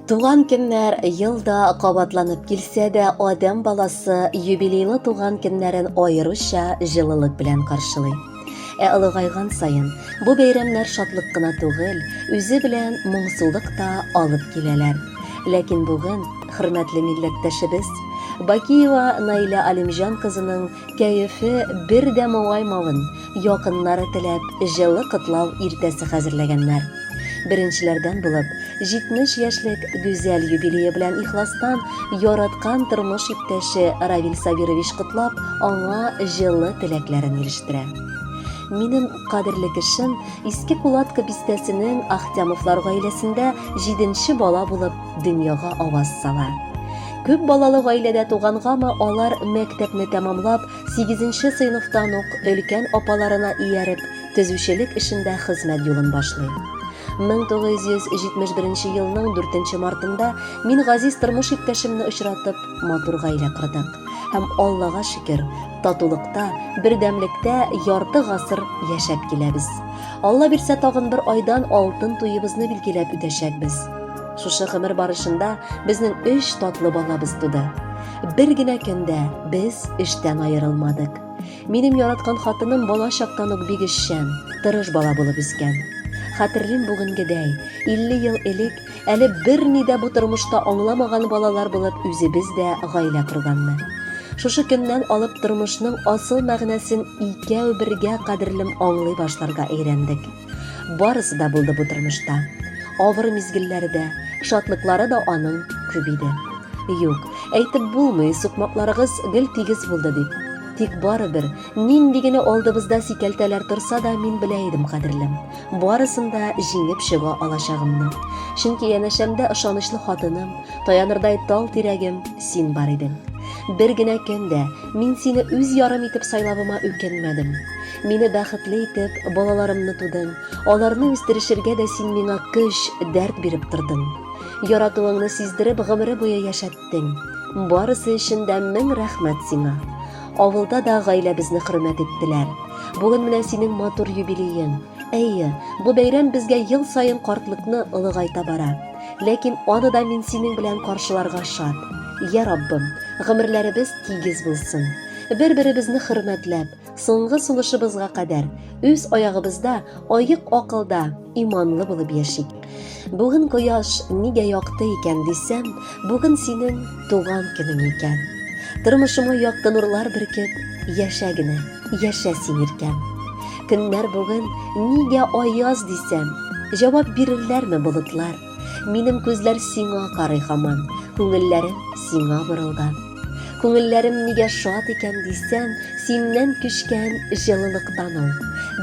Туган көннәр елда кабатланып килсә дә, адам баласы юбилейлы туган көннәрен аеруча җылылык белән каршылый. Олыгайган сайын бу бәйрәмнәр шатлык кына түгел, үзе белән моңсулык та алып киләләр. Ләкин бүген, хөрмәтле милләттәшебез, Бакиева Наиля Алимҗан кызының кәефе бер дә моңаймавын, якыннары теләп, җылы котлау иртәсе хәзерләгәннәр. Беренчеләрдән булып, 70 яшьлек гүзәл юбилее белән ихластан яраткан тормыш иптәше Равил Сабирович котлап, аңа җылы теләкләрен ирештерә. Минем кадерле кешем Иске Кулатка бистәсенең Ахтямовлар гаиләсендә 7нче бала булып дөньяга аваз сала. Күп балалы гаиләдә тугангамы, алар мәктәпне тәмамлап, 8нче сыйныфтан ук өлкән апаларына ияреп, төзүчелек эшендә хезмәт юлын башлый. 1971 елның 4 мартында мин газиз тормыш иптәшемне очратып, матур гаилә кордык. Һәм Аллага шөкер, татулыкта, бердәмлектә ярты гасыр яшәп киләбез. Алла бирсә, тагын бер айдан алтын туебызны билгеләп үтәчәкбез. Шушы гомер барышында безнең 3 татлы балабыз туды. Бер генә көндә без эштән аерылмадык. Минем яраткан хатыным бала чактан ук бик эшчән, тырыш бала булып үскән. Хәтерлим бүгенгедәй, 50 ел элек, әле берни дә бу тормышта аңламаган балалар булып үзебез дә гаилә корганны. Шушы көннән алып тормышның асыл мәгънәсен икәү бергә кадерлем аңлый башларга өйрәндек. Барысы да булды бу тормышта. Авыр мизгелләре дә, шатлыклары да аның күп иде. Юк, әйтеп булмый, сукмакларыгыз гел тигез булды дип. Тик барыбер, нинди генә алдыбызда сикәлтәләр торса да, мин белә идем, кадерлем. Барысында җиңеп чыга алачагымны. Чөнки янәшәмдә ышанычлы хатыным, таянырдай тал тирәгем син бар идең. Бер генә көндә мин сине үз ярым итеп сайлавыма үкенмәдем. Мине бәхетле итеп, балаларымны тудың, аларны үстерешергә дә син миңа көч, дәрт биреп тордың. Яратуыңны сиздереп, гомере буе яшәттең. Барысы өчен дә 1000 рәхмәт сиңа. Авылда да гаиләбезне хөрмәт иттеләр. Бүген менә синең матур юбилеең. Әйе, бу бәйрәм безгә ел сайын картлыкны ылыгайта бара. Ләкин аны да мин синең белән каршыларга шат. Я Раббым, гомерләребез тигез булсын. Бер-беребезне хөрмәтләп, соңгы сулышыбызга кадәр үз аягыбызда, аек акылда, иманлы булып яшик. Бүген кояш нигә якты икән дисәм, бүген синең туган көнең икән. Тормышыма якты нурлар беркеп, яшә генә, яшә син иркәм. Көннәр бүген нигә аяз дисәм, җавап бирерләрме болытлар? Минем күзләр сиңа карый һаман, күңелләрем сиңа борылган. Күңелләрем нигә шат икән дисәм, синнән күчкән җылылыктан ул.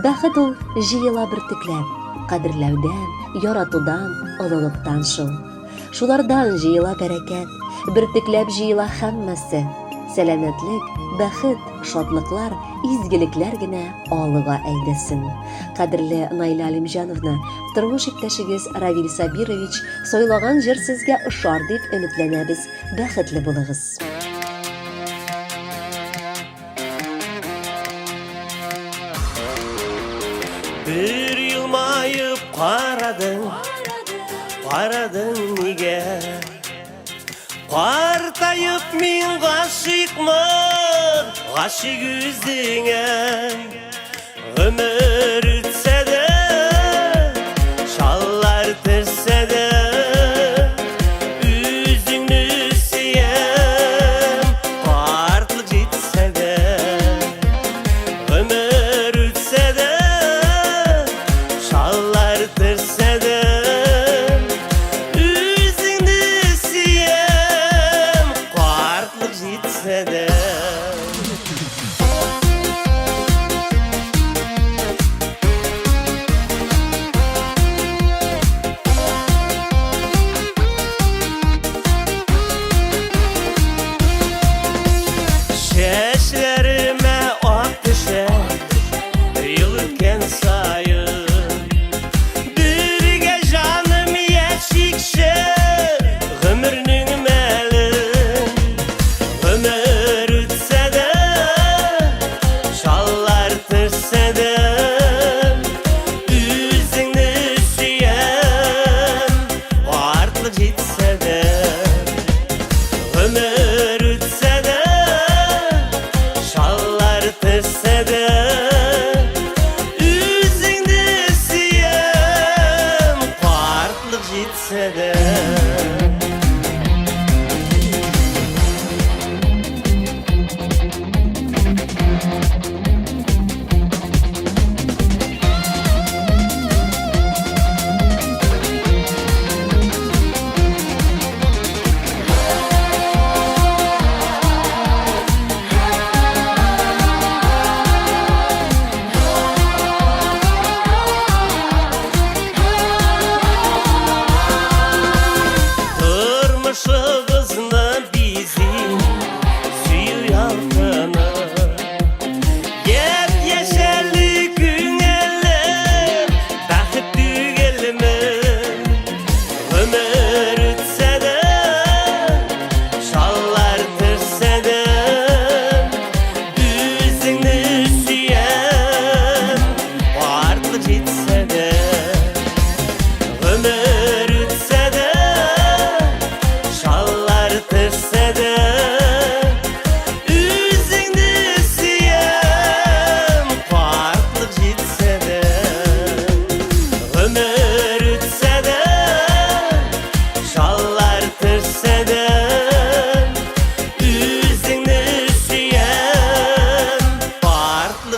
Бәхет ул җыела бөртекләп, кадерләүдән, яратудан, олылыктан шул. Шулардан җыела бәрәкәт, бөртекләп җыела һәммәсе. Сәламәтлек, бәхет, шатлыклар, изгелекләр генә алыга әйдәсен. Кадерле Наиля Алимҗановны тормыш иптәшегез Равил Сабирович сайлаган җыр сезгә ошар дип өметләнәбез. Бәхетле булыгыз. Bir yılmayıp qaradın nigə? Partayıp min gaşıqmın, gaşıq üzüңə. Ömür ütsə də, şallar tərsə də, üzüңnü siyəm, qartlıq jetsə də. Ömür ütsə də, şallar tərsə də, üzüңnü siyəm, qartlıq jetsə də.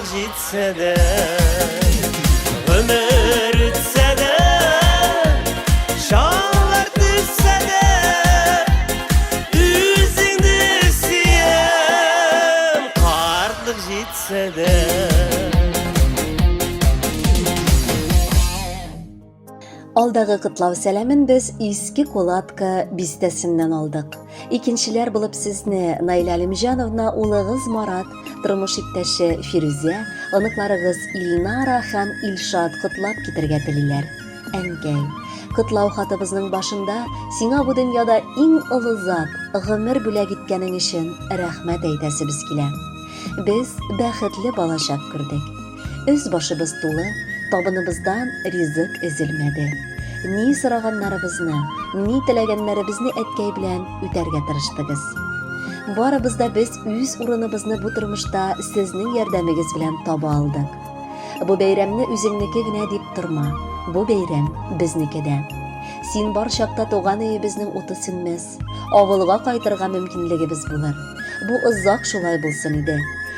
жетсе де, ömür ütse de, şanlar düşse de, üzüngdü suyem, kartlık жетсе de. Алдагы кытлау сәләмен без Иске Кулатка бистәсеннән алдык. Икенчеләр булып сезне Найля Алимҗановна, улыгыз Марат, тормыш иптәше Фирүзә, оныкларыгыз Илнара һәм Илшат кытлап китергә телиләр. Әнкәй, кытлау хатыбызның башында сиңа бу дөньяда иң олы зат, гомер бүләк иткәнең өчен рәхмәт әйтәсебез килә. Без бәхетле балачак күрдек. Үз башыбыз тулы, табыныбыздан ризык өзелмәде. Ни сораганнарыбызны, ни теләгәннәребезне әткәй белән үтәргә тырыштыгыз. Барыбыз да без үз урыныбызны бу тормышта сезнең ярдәмегез белән таба алдык. Бу бәйрәмне үзеңнеке генә дип торма. Бу бәйрәм безнеке дә. Син бар чакта туган өебезнең уты сүнмәс, авылга кайтырга мөмкинлегебез булыр. Бу озак шулай булсын иде.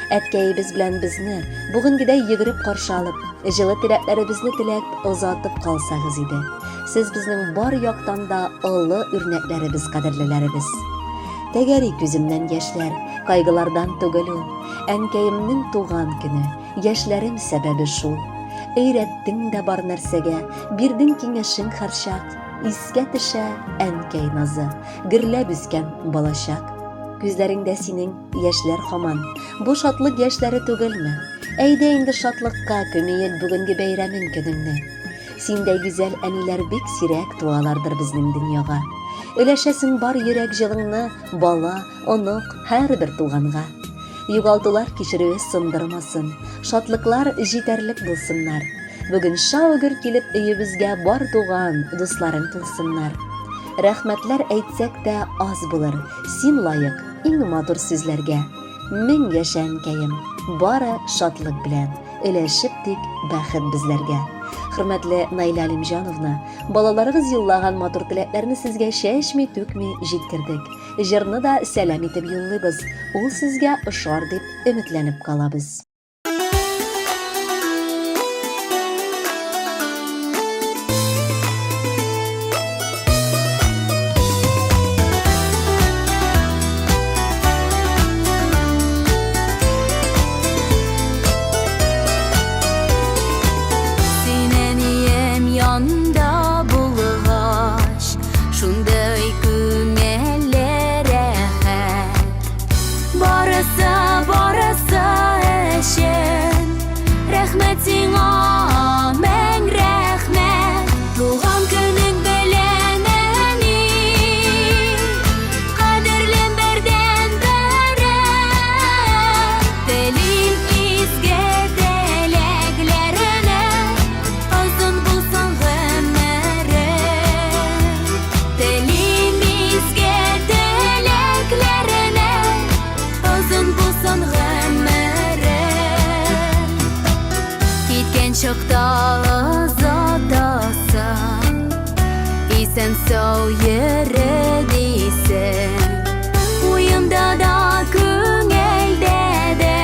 Әткәйебез белән безне бүгенгедәй йөгереп каршы алып, җылы теләкләребезне теләп озатып калсагыз иде. Сез безнең бар яктан да олы үрнәкләребез, кадерлеләребез. Тәгәри күземнән яшьләр, кайгылардан түгел ул. Әнкәемнең туган көне, яшьләрем сәбәбе шул. Өйрәттең дә бар нәрсәгә, бирдең киңәшең һәрчак. Искә төшә әнкәй назы, гөрләп үскән балачак. Күзләреңдә синең яшьләр һаман. Бу шатлык яшьләре түгелме? Әйдә инде шатлыкка күмәйек бүгенге бәйрәмең көнеңне. Синдәй гүзәл әниләр бик сирәк туалардыр безнең дөньяга. Өләшәсең бар йөрәк җылыңны бала, онук, һәрбер туганга. Югалтулар кичерүе сындырмасын, шатлыклар җитәрлек булсыннар. Бүген шау-гөр килеп өебезгә бар туган, дусларың тулсыннар. Рәхмәтләр әйтсәк тә аз булыр, син лайык иң матур сүзләргә. Мең яшә әнкәем, бары шатлык белән, өләшеп тик бәхет безләргә. Хөрмәтле Найля Алимҗановна, балаларыгыз юллаган матур теләкләрне сезгә чәчми, түкми җиткердек. Җырны да сәлам итеп юллыйбыз. Ул сезгә ошар дип өметләнеп калабыз. Sen sağ yere değilsen, uyumda da köngelde de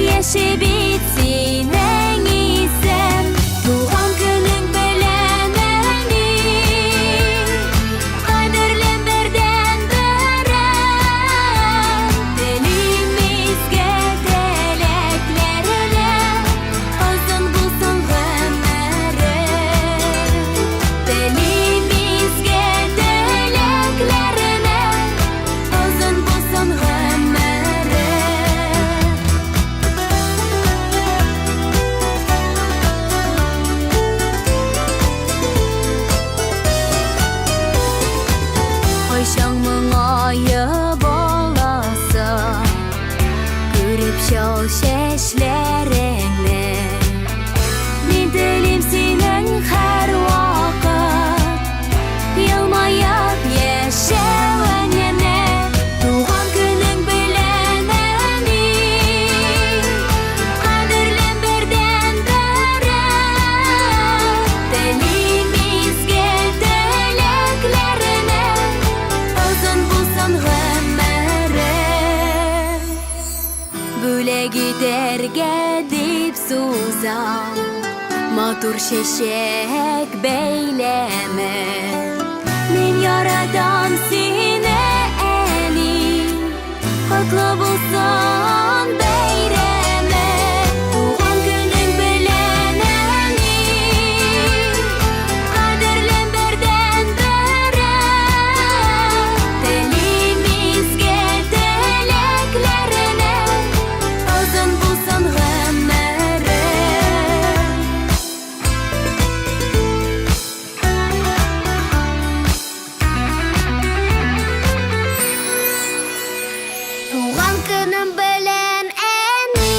yaşı bitsin en iyisen. Doğan günün beleneni kaderlen berden beren. Dilimizge dileklerine uzun bulsun ömrü. Dilimizge dileklerine uzun bulsun ömrü. Hoşan mıngayı bolasa, görüp şol şeşlerini. Min dilim senin her vakit, yılmayıp yaşayan yine. Doğan günün bileneni, kaderlen berden beren. Dilimizge dileklerine uzun bulsun ömrü. Böyle giderge булсам, матур чәчәк бәйләме. Мин яратам сине, әни, котлы булсын бәйрәме. Туган көнең белән, әни, кадерлем бердән-бере. Телим изге теләкләренә, озын булсын гомере. Туган көнем белән, әни,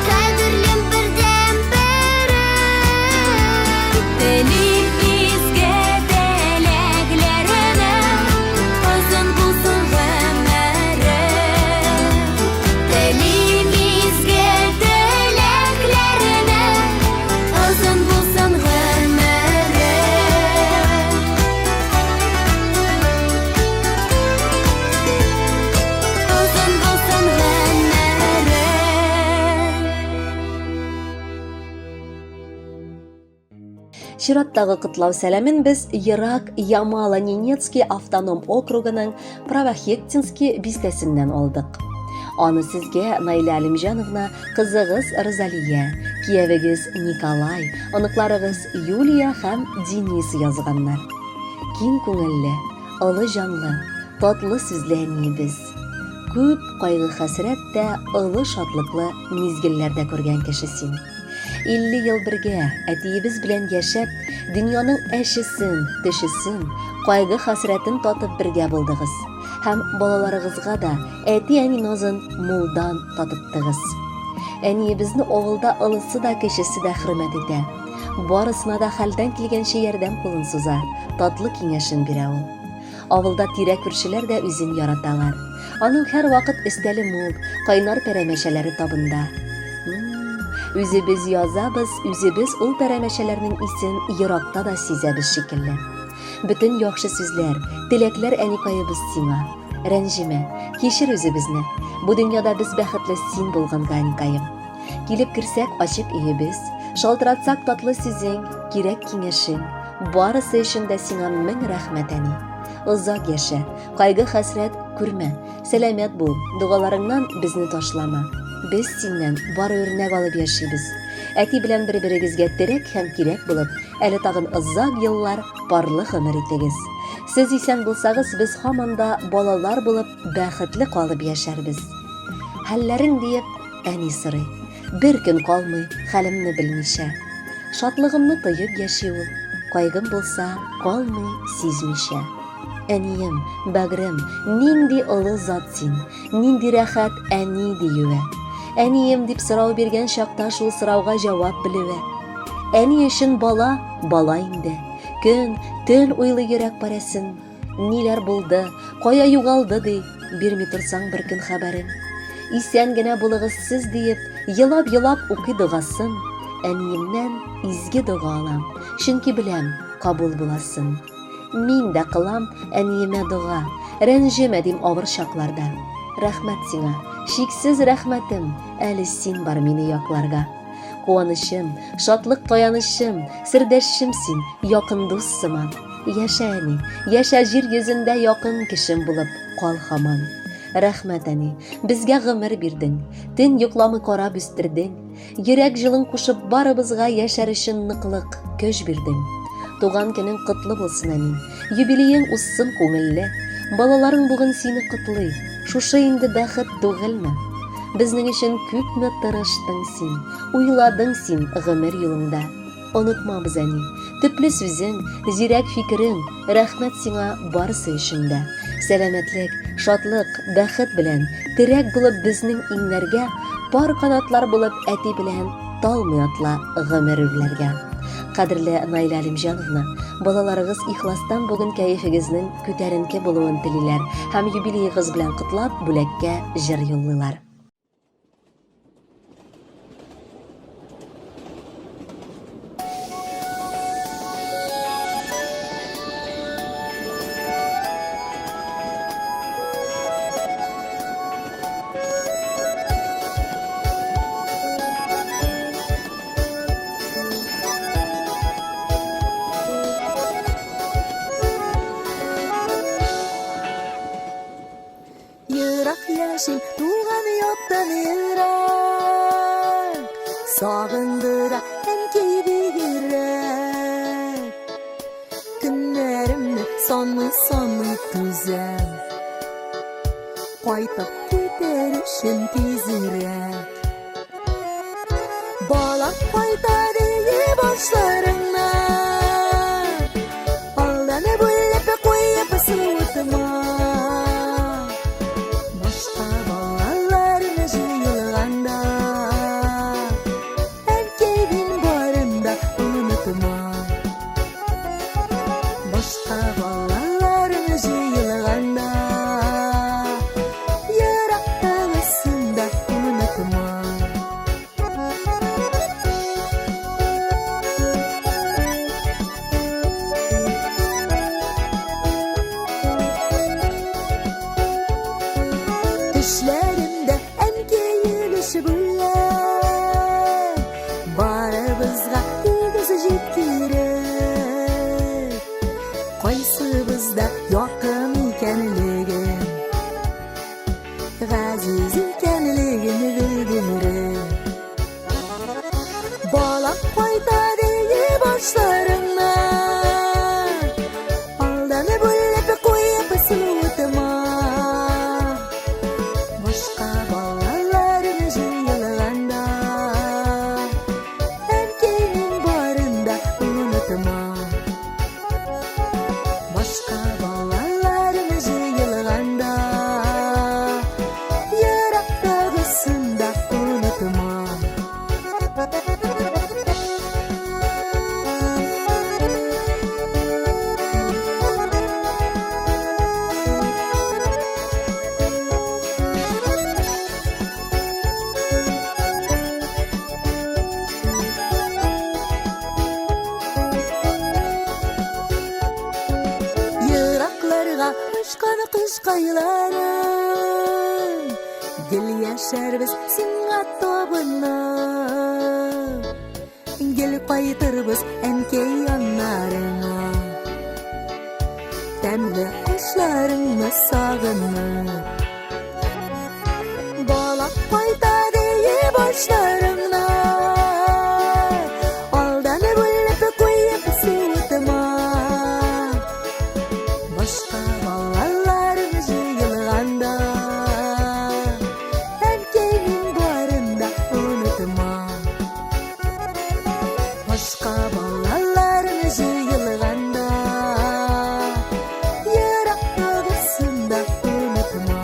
кадерлем бердән-бере. Телим изге теләкләренә, озын булсын гомере. Телим изге теләкләренә, озын булсын гомере. Озын булсын гомере. Чираттагы кытлау сәламен без Ерак Ямало-Ненецкий автоном округының Правохектинский бистәсеннән алдык. Аны сезгә Найля Алимҗановна, кызыгыз Розалия, киявегез Николай, оныкларыгыз Юлия һәм Денис язганнар. Киң күңелле, олы җанлы, татлы сүзләрнибез. Күп кайгы-хәсрәттә, олы шатлыклы мизгелләрдә күргән кеше син. 50 ел бергә әтиебез белән яшәп, дөньяның әшесен, төшесен, кайгы-хәсрәтен татып бергә булдыгыз. Һәм балаларыгызга да әти-әни назын мулдан татыттыгыз. Әниебезне авылда олысы да кешесе дә хөрмәт итә. Барысына да хәлдән килгәнчә ярдәм кулын суза, татлы киңәшен бирә ул. Авылда тирә күршеләр дә үзен яраталар. Аның һәр вакыт өстәле мул, кайнар пәрәмәчәләре табында. Үзебез язабыз, үзебез ул пәрәмәчәләрнең исен еракта да сизәбез шикелле. Бөтен яхшы сүзләр, теләкләр әникаебыз сиңа. Рәнҗимә, кичер үзебезне. Бу дөньяда без бәхетле син булганга, әникаем. Килеп керсәк ачык өебез, шалтыратсак татлы сүзең, кирәк киңәшең. Барысы өчен дә сиңа мең рәхмәт, әни. Озак яшә, кайгы-хәсрәт күрмә, сәламәт бул, дугаларыңнан безне ташлама. Без синнән бары үрнәк алып яшибез. Әти белән бер-берегезгә терәк һәм кирәк булып, әле тагын озак еллар парлы гомер итегез. Сез исән булсагыз, без һаман да балалар булып бәхетле калып яшәрбез. Хәлләрең диеп, әни сорый. Бер көн калмый, хәлемне белмичә. Шатлыгымны тыеп яши ул. Кайгым булса, калмый сизмичә. Әнием, бәгрем, нинди олы зат син, нинди рәхәт әни диюе. Әнием дип сорау биргән чакта шул сорауга җавап белүе. Әни өчен бала, бала инде. Көн, төн уйлый йөрәк парәсен. Ниләр булды, кая югалды ди, бирми торсаң бер көн хәбәрен. Исән генә булыгыз сез диеп, елап-елап укый дугасын. Әниемнән изге дуга алам, чөнки беләм, кабул буласын. Мин дә кылам әниемә дуга, рәнҗемә дим авыр чакларда. Рәхмәт сиңа, шиксез рәхмәтем, әле син бар мине якларга. Куанычым, шатлык таянычым, сердәшем син, якын дус сыман. Яшә, әни, яшә җир йөзендә якын кешем булып, кал һаман. Рәхмәт, әни, безгә гомер бирдең, төн йокламый карап үстердең. Йөрәк җылың кушып барыбызга яшәр өчен ныклык, көч бирдең. Туган көнең котлы булсын, әни, юбилеең узсын күңелле. Балаларың бүген сине котлый, шушы инде бәхет түгелме? Безнең өчен күпме тырыштың син, уйладың син гомер юлында. Онытмабыз, әни, төпле сүзең, зирәк фикерең, рәхмәт сиңа барысы өчен дә. Сәламәтлек, шатлык, бәхет белән терәк булып безнең иңнәргә, пар канатлар булып әти белән талмый атла гомер үрләргә. Кадерле Найля Алимҗановна, балаларыгыз ихластан бүген кәефегезнең күтәренке булуын телиләр һәм юбилеегыз белән котлап бүләккә җыр юллыйлар. Sağındıra emkeyi bilirek Günlerimni sonu tüzel Qaytap gider işin tezirek Balak qayta diye başlarına Aldana büllep koyup ısıtma Başka balalarını jıyılganda Erkeğin barında unutma Başka balalarını jıyılganda Yaraktalısında unutma Düşlerimde emkeyilis bular Barımızga tez jettirek Qaysımızda yoqim ekanligin G'aziz ekanligini bildirek Balaq qayta diye boshlarına Aldana bullab qo'yib sulutma Başka balalarını jıyılganda Erkeğin barında unutma Başka balalarını jıyılganda Yaraktağısında unutma Yıraklarga uçkanı kışkaylarım Gel yaşar biz singa tobuna Gel qaytır biz enkey yanlarına Temli kuşlarını sağınıp Balaq qayta diye başlarına Aldana bullab qo'yib sulutma Başka balalarını jıyılganda Erkeğin barında unutma Başka balalarını jıyılganda Yaraktağısında unutma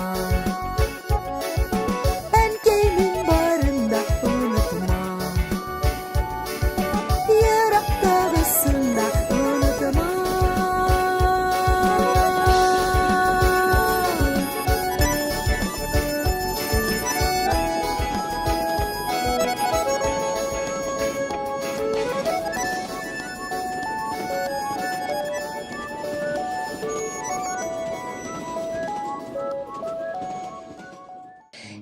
Erkeğin barında unutma Yaraktağısında unutma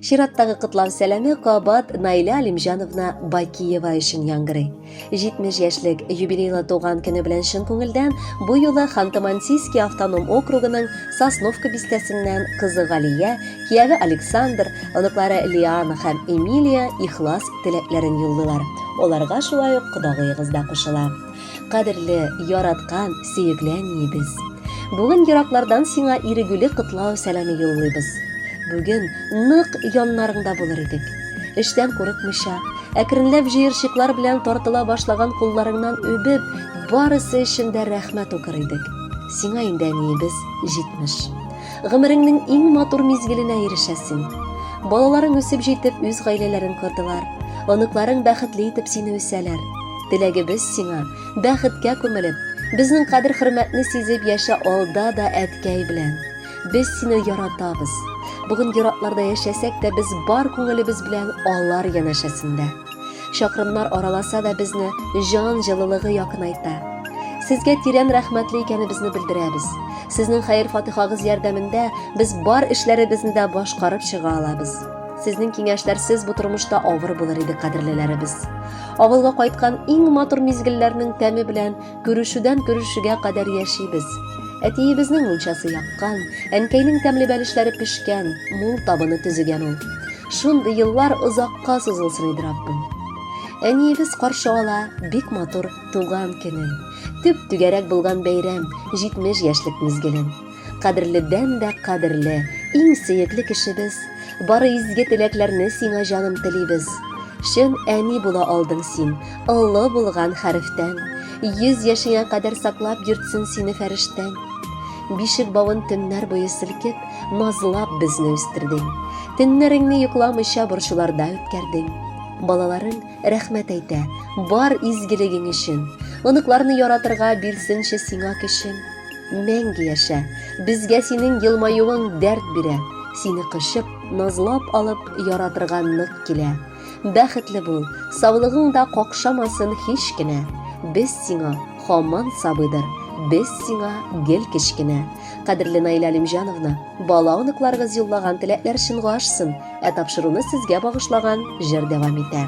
Şiратdагы кытлав сәләме Кабат Найля Алимжановна Бакиева өчен яңгырый. 70 яшьлек юбилейлы туган көне белән чын күңелдән бу юлы Ханты-Мансийский автоном округының Сосновка бистәсеннән кызы Галия, кияве Александр, оныклары Лиана һәм Эмилия ихлас теләкләрен юллыйлар. Аларга шулай ук кодагыегыз да кушыла. Кадерле, яраткан, сөекле әниебез. Бүген ераклардан сиңа ирегүле кытлау сәләме юллыйбыз. Бүген нык яннарыңда булыр идек. Эштән курыкмыйча, әкренләп җыерчыклар белән тартыла башлаган кулларыңнан үбеп, барысы өчен дә рәхмәт укыр идек. Сиңа инде әниебез 70. Гомереңнең иң матур мизгеленә ирешәсең. Балаларың үсеп җитеп үз гаиләләрен кордылар. Оныкларың бәхетле итеп сине үсәләр. Теләгебез сиңа бәхеткә күмелеп, безнең кадер-хөрмәтне сизеп яшә алда да әткәй белән. Без сине яратабыз. Бүген йоракларда яшәсәк тә без бар күңелебез белән алар янәшәсендә. Чакрымнар араласа да безне җан җылылыгы якынайта. Сезгә тирән рәхмәтле икәнебезне белдерәбез. Сезнең хәер-фатихагыз ярдәмендә без бар эшләребезне дә башкарып чыга алабыз. Сезнең киңәшләрсез бу тормышта авыр булыр иде, кадерлеләребез. Авылга кайткан иң матур мизгелләрнең тәме белән күрешүдән күрешүгә кадәр яшибез. Әтиебезнең мунчасы яккан, әнкәйнең тәмле бәлешләре пешкән, мул табыны төзегән ул. Шундый еллар озакка сузылсын иде Раббым. Әниебез каршы ала бик матур туган көнен. Төп түгәрәк булган бәйрәм 70 яшьлек мизгелен. Кадерледән дә кадерле, иң сөекле кешебез, бары изге теләкләрне сиңа җаным телибез. Шын әни була алдың син, олы булган хәрефтән. 100 яшеңә кадәр саклап йөртсен сине фәрештән. Бишек бавын төннәр буе селкеп, назлап безне үстердең. Төннәреңне йокламыйча борчуларда үткәрдең. Балаларың рәхмәт әйтә, бар изгелегең өчен. Оныкларны яратырга бирсенче сиңа көчең. Мәңге яшә, безгә синең елмаюың дәрт бирә. Сине кышып, назлап алып яратырга нык килә. Бәхетле бул, саулыгың да какшамасын һич кенә. Без сиңа һаман сабыйдыр, без сиңа гел кечкенә. Кадерле Наилә Алимҗановна, бала оныкларыгыз юллаган теләкләр өчен гашсын, тапшыруны сезгә багышлаган җыр дәвам итә.